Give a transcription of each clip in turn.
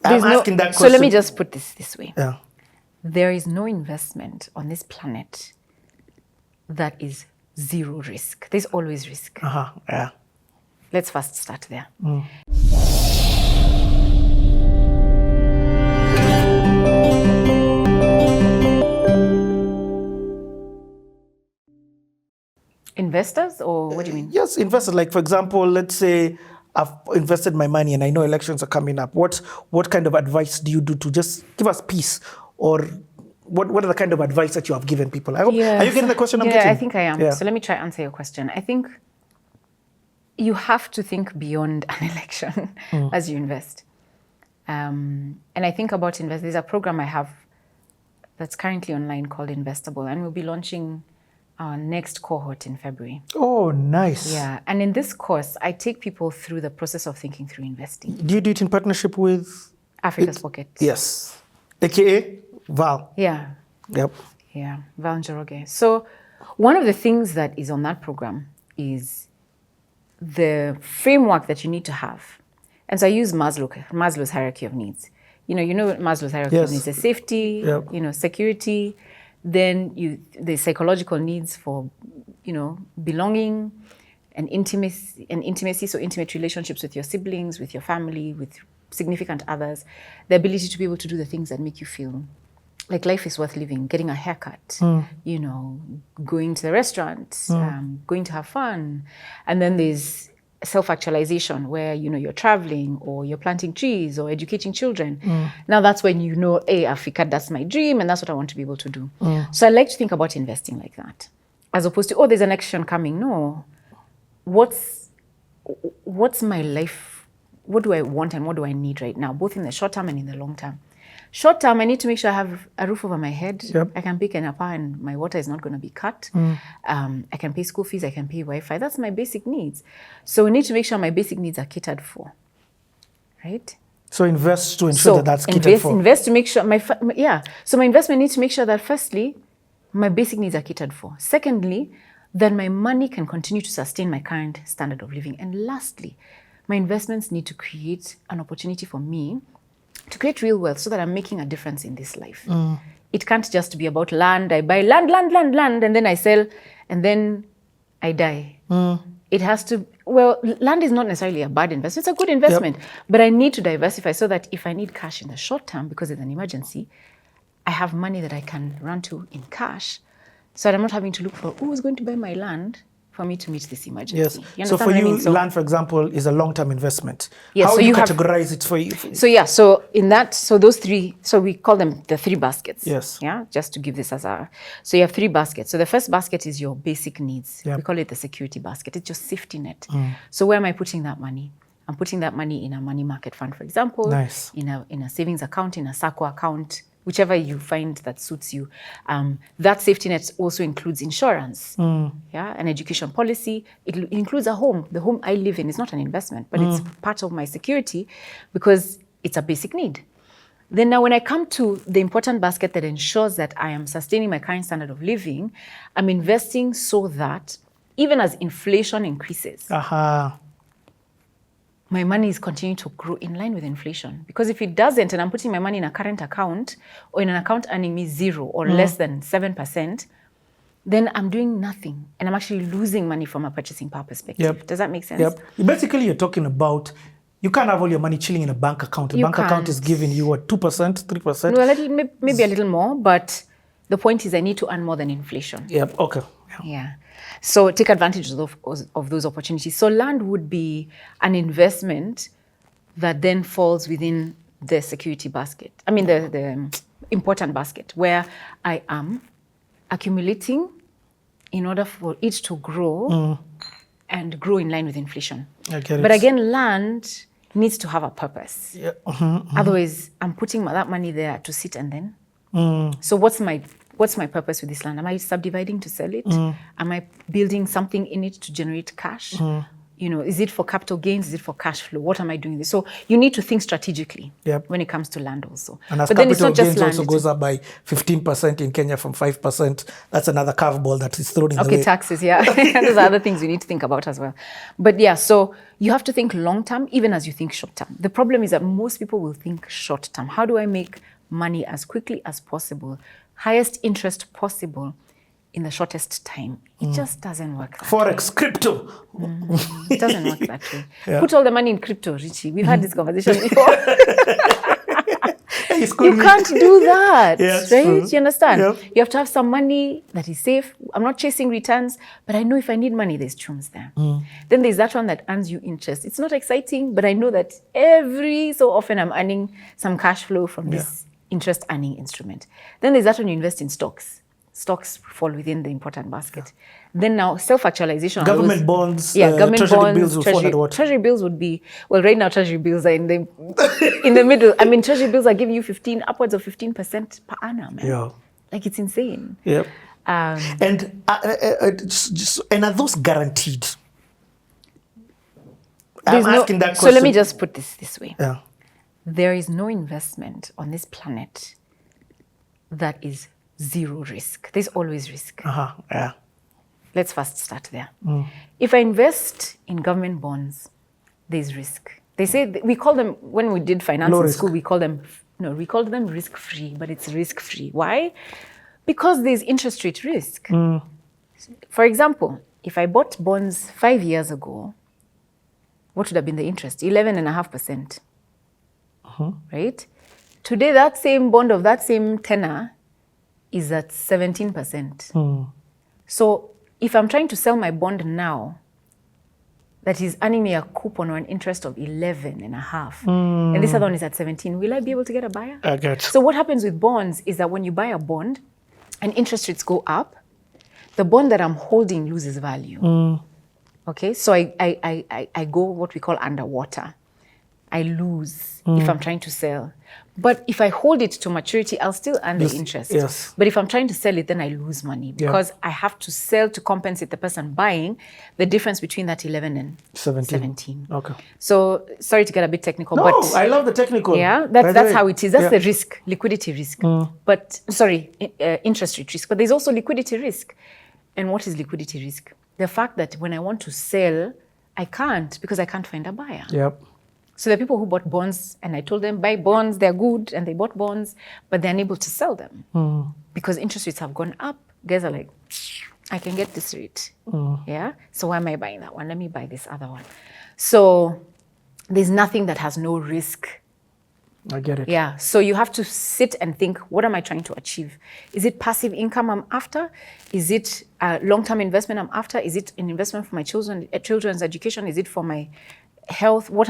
I'm asking that question. So let me just put this way. Yeah. There is no investment on this planet that is zero risk. There's always risk. Yeah. Let's first start there. Investors, or what do you mean? Yes, investors. Like, for example, let's say I've invested my money and I know elections are coming up. What kind of advice do you do to just give us peace? Or what are the kind of advice that you have given people? Are you getting the question I'm getting? Yeah, I think I am. Yeah. So let me try to answer your question. I think you have to think beyond an election as you invest. And I think about invest. There's a program I have that's currently online called Investable, and we'll be launching our next cohort in February. Oh, nice. Yeah, and in this course, I take people through the process of thinking through investing. Do you do it in partnership with? Africa's Pocket. Yes. AKA Val. Yeah. Yep. Yeah, Val Njoroge. So one of the things that is on that program is the framework that you need to have. And so I use Maslow's hierarchy of needs. You know what Maslow's hierarchy of needs is: safety, security, then the psychological needs for, belonging and intimacy, so intimate relationships with your siblings, with your family, with significant others, the ability to be able to do the things that make you feel like life is worth living, getting a haircut, going to the restaurant, going to have fun. And then there's self-actualization where, you're traveling or you're planting trees or educating children. Now that's when hey, Africa, that's my dream and that's what I want to be able to do. So I like to think about investing like that, as opposed to, there's an election coming. No, what's my life? What do I want and what do I need right now, both in the short term and in the long term? Short term, I need to make sure I have a roof over my head. Yep. I can pick an apple and my water is not going to be cut. I can pay school fees. I can pay Wi-Fi. That's my basic needs. So we need to make sure my basic needs are catered for, right? So invest to ensure that that's catered for. Invest to make sure So my investment needs to make sure that firstly, my basic needs are catered for. Secondly, that my money can continue to sustain my current standard of living. And lastly, my investments need to create an opportunity for me to create real wealth so that I'm making a difference in this life. It can't just be about land. I buy land, and then I sell, and then I die. It has to, land is not necessarily a bad investment. It's a good investment, but I need to diversify so that if I need cash in the short term because it's an emergency, I have money that I can run to in cash so that I'm not having to look for who's going to buy my land for me to meet this emergency. Yes. So for you, land, for example, is a long-term investment. Yes, How so do you have, categorize it for you? So those three, so we call them the three baskets. Yes. Yeah, just to give this as so you have three baskets. So the first basket is your basic needs. Yep. We call it the security basket. It's your safety net. So where am I putting that money? I'm putting that money in a money market fund, for example. Nice. In a savings account, in a SACCO account, whichever you find that suits you. That safety net also includes insurance, an education policy. It includes a home. The home I live in is not an investment, but it's part of my security because it's a basic need. Then now when I come to the important basket that ensures that I am sustaining my current standard of living, I'm investing so that even as inflation increases, my money is continuing to grow in line with inflation. Because if it doesn't, and I'm putting my money in a current account or in an account earning me 0 or less than 7%, then I'm doing nothing. And I'm actually losing money from a purchasing power perspective. Yep. Does that make sense? Yep. Basically, you're talking about, you can't have all your money chilling in a bank account. A bank account is giving you, 2%, 3%? No, maybe a little more, but the point is I need to earn more than inflation. Yep, okay. Yeah. So take advantage of those opportunities. So land would be an investment that then falls within the security basket. I mean, the important basket, where I am accumulating in order for it to grow and grow in line with inflation. I get it. But again, land needs to have a purpose. Yeah. Otherwise, I'm putting that money there to sit and then. So what's my purpose with this land? Am I subdividing to sell it? Am I building something in it to generate cash? is it for capital gains? Is it for cash flow? What am I doing this? So you need to think strategically when it comes to land also. And as but then it's capital not just gains land, also goes up by 15% in Kenya from 5%, that's another curveball that is thrown in the way. Okay, taxes, yeah. Those are other things you need to think about as well. But yeah, so you have to think long term, even as you think short term. The problem is that most people will think short term. How do I make money as quickly as possible, highest interest possible, in the shortest time? It just doesn't work that Forex, way. crypto. It doesn't work that way. Yeah. Put all the money in crypto, Richie. We've had this conversation before. You can't do that, Yes, right? true. You understand? Yep. You have to have some money that is safe. I'm not chasing returns, but I know if I need money, there's chums there. Then there's that one that earns you interest. It's not exciting, but I know that every so often I'm earning some cash flow from this interest earning instrument. Then there's that one you invest in stocks. Stocks fall within the important basket. Then now self-actualization. Government bonds, government treasury bonds, bills will fall at what? Treasury bills would be, well, right now treasury bills are in the middle. I mean, treasury bills are giving you upwards of 15% per annum. Man. Yeah. Like, it's insane. Yep. And are those guaranteed? I'm asking that question. So let me just put this way. Yeah. There is no investment on this planet that is zero risk. There's always risk. Yeah. Let's first start there. If I invest in government bonds, there's risk. They say, we call them, when we did finance in school, we called them risk-free, but it's risk-free. Why? Because there's interest rate risk. For example, if I bought bonds 5 years ago, what would have been the interest? 11.5%. Right? Today, that same bond of that same tenor is at 17%. So if I'm trying to sell my bond now, that is earning me a coupon or an interest of 11.5, and this other one is at 17, will I be able to get a buyer? I get. So what happens with bonds is that when you buy a bond and interest rates go up, the bond that I'm holding loses value. Okay, so I go what we call underwater. I lose if I'm trying to sell. But if I hold it to maturity, I'll still earn the interest. Yes. But if I'm trying to sell it, then I lose money because I have to sell to compensate the person buying the difference between that 11 and 17. Okay. So sorry to get a bit technical, No, but I love the technical. yeah, that's how it is. That's the risk, liquidity risk. But sorry, interest rate risk. But there's also liquidity risk. And what is liquidity risk? The fact that when I want to sell, I can't because I can't find a buyer. Yep. So there are people who bought bonds, and I told them, buy bonds, they're good, and they bought bonds, but they're unable to sell them because interest rates have gone up. Guys are like, I can get this rate. Yeah? So why am I buying that one? Let me buy this other one. So there's nothing that has no risk. I get it. Yeah. So you have to sit and think, what am I trying to achieve? Is it passive income I'm after? Is it a long-term investment I'm after? Is it an investment for my children's education? Is it for my health? What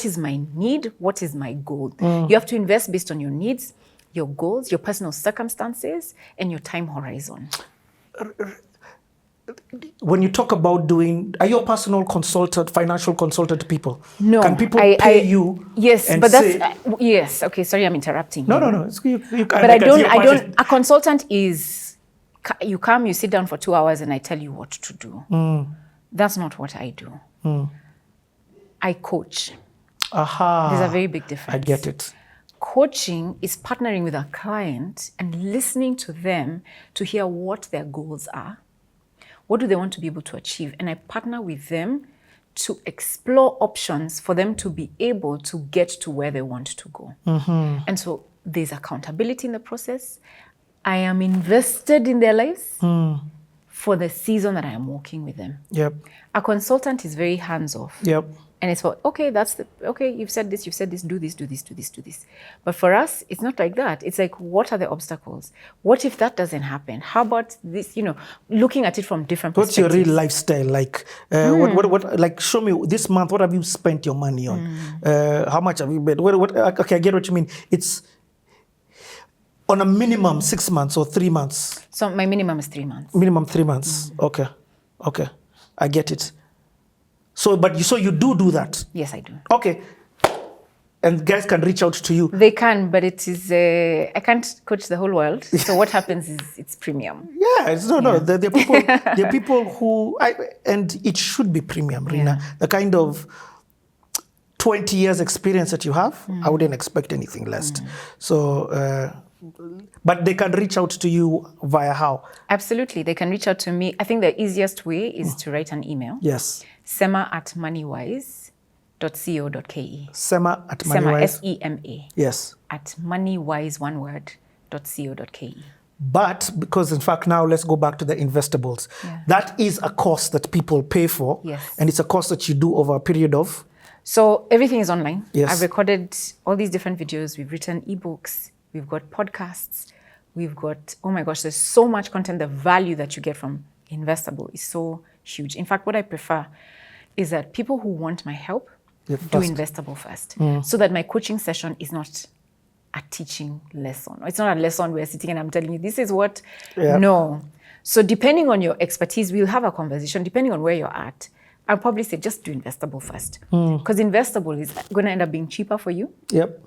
is my need? What is my goal? You have to invest based on your needs, your goals, your personal circumstances, and your time horizon. When you talk about are you a personal consultant, financial consultant to people? No. Can people pay you? Yes, and but say, that's yes. Okay, sorry, I'm interrupting. No. But I don't. A consultant is you come, you sit down for 2 hours, and I tell you what to do. That's not what I do. I coach. There's a very big difference. I get it. Coaching is partnering with a client and listening to them to hear what their goals are. What do they want to be able to achieve? And I partner with them to explore options for them to be able to get to where they want to go. And so there's accountability in the process. I am invested in their lives for the season that I am working with them. Yep. A consultant is very hands-off. Yep. And it's for, you've said this, do this. But for us, it's not like that. It's like, what are the obstacles? What if that doesn't happen? How about this, looking at it from different perspectives. What's your real lifestyle like? What like, show me this month, what have you spent your money on? How much have you made? Okay, I get what you mean. It's on a minimum 6 months or 3 months. So my minimum is 3 months. Minimum 3 months. Okay. I get it. So you do that? Yes, I do. Okay. And guys can reach out to you. They can, but it is, I can't coach the whole world. So what happens is it's premium. Yeah, no. There are people who, and it should be premium, Rina. The kind of 20 years experience that you have, I wouldn't expect anything less. So, but they can reach out to you via how? Absolutely. They can reach out to me. I think the easiest way is to write an email. Yes. sema@moneywise.co.ke. Sema@moneywise. SEMA. Yes. At moneywise, one word, .co.ke. But because in fact now let's go back to the investables. Yeah. That is a course that people pay for. Yes. And it's a course that you do over a period of? So everything is online. Yes. I've recorded all these different videos. We've written ebooks. We've got podcasts. We've got, oh my gosh, there's so much content. The value that you get from Investable is so huge. In fact, what I prefer is that people who want my help do Investable first. So that my coaching session is not a teaching lesson. It's not a lesson where sitting and I'm telling you, this is what, no. So depending on your expertise, we'll have a conversation. Depending on where you're at, I'll probably say, just do Investable first. Because Investable is going to end up being cheaper for you. Yep.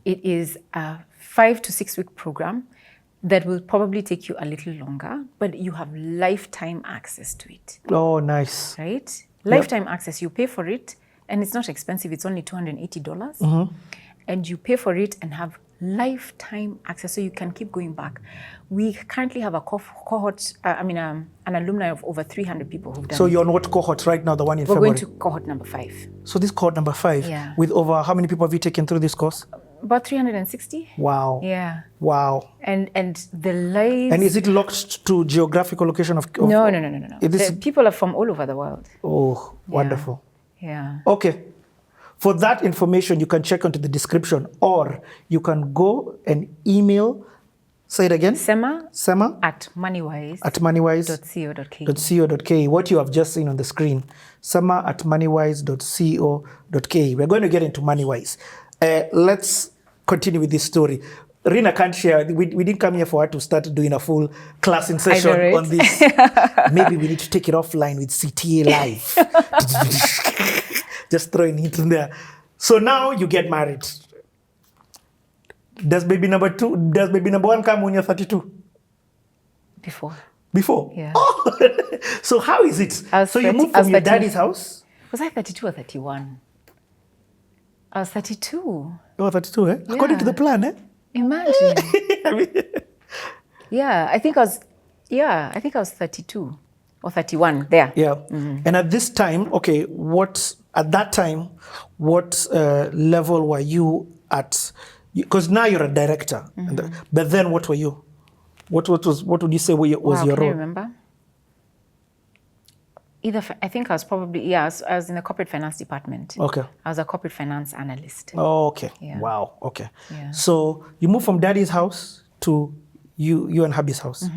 It is a 5 to 6 week program that will probably take you a little longer, but you have lifetime access to it. Oh, nice. Right? Lifetime access, you pay for it, and it's not expensive. It's only $280. And you pay for it and have lifetime access, so you can keep going back. We currently have a cohort, an alumni of over 300 people who've done So you're on what cohort right now, the one in We're February? going to cohort number 5. So this cohort number 5, with over, how many people have you taken through this course? About 360. Wow. Yeah. Wow. And the lives... And is it locked to geographical location of No. The people are from all over the world. Oh, wonderful. Yeah. Okay. For that information, you can check onto the description, or you can go and email, say it again. Sema at moneywise.co.ke. moneywise.co.ke. What you have just seen on the screen, sema@moneywise.co.ke. We're going to get into Moneywise. Let's continue with this story. Rina can't share. We didn't come here for her to start doing a full classing session on this. Maybe we need to take it offline with CTA Live. Just throwing it in there. So now you get married. Does baby number 1 come when you're 32? Before? Yeah. Oh. So how is it? So you moved from your daddy's house? Was I 32 or 31? I was 32. Oh, 32, eh? Yeah. According to the plan, eh? Imagine. I think I was 32 or 31 there. Yeah. And at this time, what level were you at? Because now you're a director. But then what were you? What would you say was your role? Can I remember? I think I was probably, I was in the corporate finance department. Okay. I was a corporate finance analyst. Oh, okay. Yeah. Wow. Okay. Yeah. So you moved from daddy's house to you and hubby's house.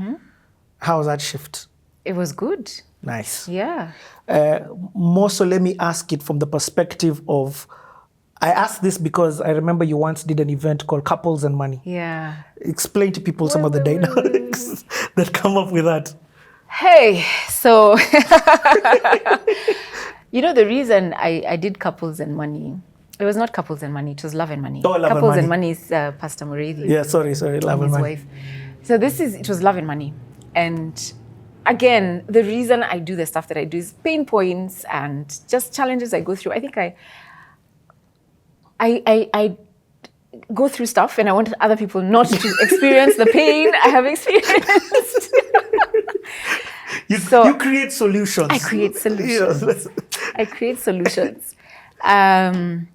How was that shift? It was good. Nice. Yeah. More so, let me ask it from the perspective of, I asked this because I remember you once did an event called Couples and Money. Yeah. Explain to people some of the dynamics that come up with that. Hey, so, the reason I did Couples and Money, it was not Couples and Money, it was Love and Money. Oh, Love Couples and Money. is Pastor Mureithi. Yeah, sorry, Love and Money. Wife. So it was Love and Money. And again, the reason I do the stuff that I do is pain points and just challenges I go through. I think I go through stuff and I want other people not to experience the pain I have experienced. You create solutions. I create solutions. Yes. I create solutions. And